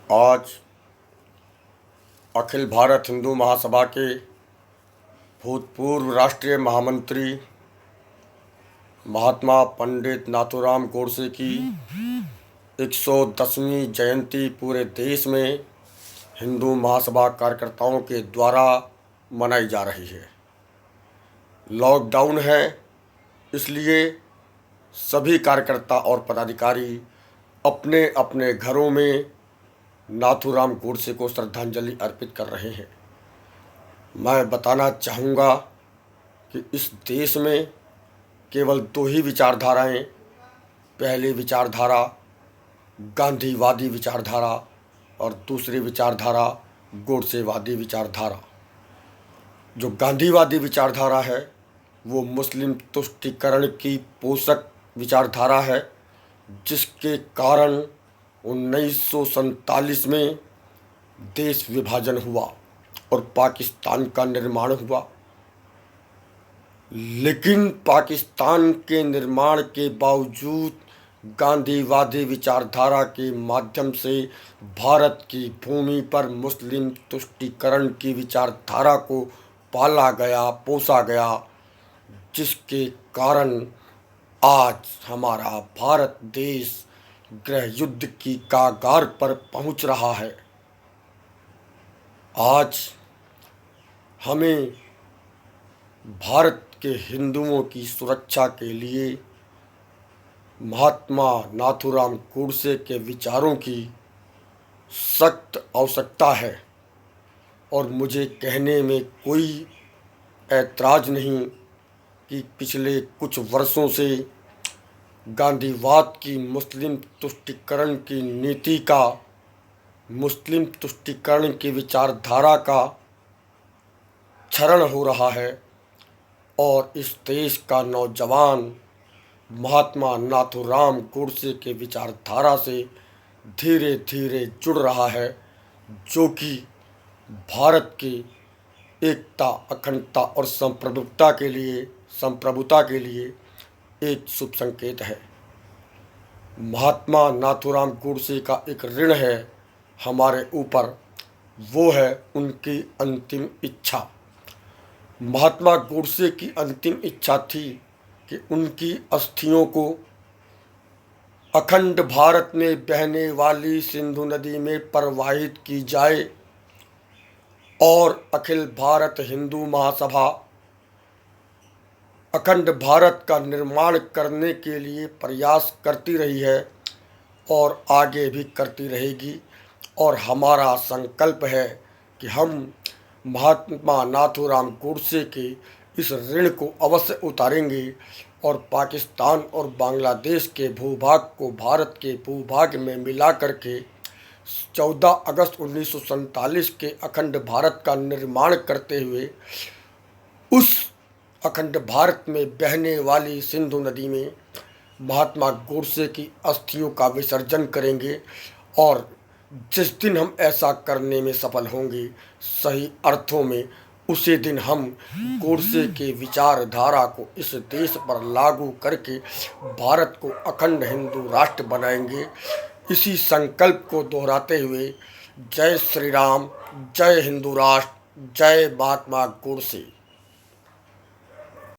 आज अखिल भारत हिंदू महासभा के भूतपूर्व राष्ट्रीय महामंत्री महात्मा पंडित नाथूराम गोडसे की 110वीं जयंती पूरे देश में हिंदू महासभा कार्यकर्ताओं के द्वारा मनाई जा रही है। लॉकडाउन है, इसलिए सभी कार्यकर्ता और पदाधिकारी अपने अपने घरों में नाथूराम गोडसे को श्रद्धांजलि अर्पित कर रहे हैं। मैं बताना चाहूँगा कि इस देश में केवल दो ही विचारधाराएं, पहली विचारधारा गांधीवादी विचारधारा और दूसरी विचारधारा गोडसेवादी विचारधारा। जो गांधीवादी विचारधारा है वो मुस्लिम तुष्टीकरण की पोषक विचारधारा है, जिसके कारण 1947 में देश विभाजन हुआ और पाकिस्तान का निर्माण हुआ। लेकिन पाकिस्तान के निर्माण के बावजूद गांधीवादी विचारधारा के माध्यम से भारत की भूमि पर मुस्लिम तुष्टीकरण की विचारधारा को पाला गया, पोसा गया, जिसके कारण आज हमारा भारत देश गृह युद्ध की कगार पर पहुंच रहा है। आज हमें भारत के हिंदुओं की सुरक्षा के लिए महात्मा नाथूराम गोडसे के विचारों की सख्त आवश्यकता है और मुझे कहने में कोई ऐतराज़ नहीं कि पिछले कुछ वर्षों से गांधीवाद की मुस्लिम तुष्टीकरण की नीति का, मुस्लिम तुष्टीकरण की विचारधारा का क्षरण हो रहा है और इस देश का नौजवान महात्मा नाथूराम गोडसे के विचारधारा से धीरे धीरे जुड़ रहा है, जो कि भारत की एकता, अखंडता और संप्रभुता के लिए एक शुभ संकेत है। महात्मा नाथूराम गोडसे का एक ऋण है हमारे ऊपर, वो है उनकी अंतिम इच्छा। महात्मा गोडसे की अंतिम इच्छा थी कि उनकी अस्थियों को अखंड भारत में बहने वाली सिंधु नदी में प्रवाहित की जाए और अखिल भारत हिंदू महासभा अखंड भारत का निर्माण करने के लिए प्रयास करती रही है और आगे भी करती रहेगी। और हमारा संकल्प है कि हम महात्मा नाथूराम गोडसे के इस ऋण को अवश्य उतारेंगे और पाकिस्तान और बांग्लादेश के भूभाग को भारत के भूभाग में मिला करके 14 अगस्त 1947 के अखंड भारत का निर्माण करते हुए उस अखंड भारत में बहने वाली सिंधु नदी में महात्मा गोडसे की अस्थियों का विसर्जन करेंगे। और जिस दिन हम ऐसा करने में सफल होंगे, सही अर्थों में उसी दिन हम गोडसे के विचारधारा को इस देश पर लागू करके भारत को अखंड हिंदू राष्ट्र बनाएंगे। इसी संकल्प को दोहराते हुए जय श्री राम, जय हिंदू राष्ट्र, जय महात्मा गोडसे।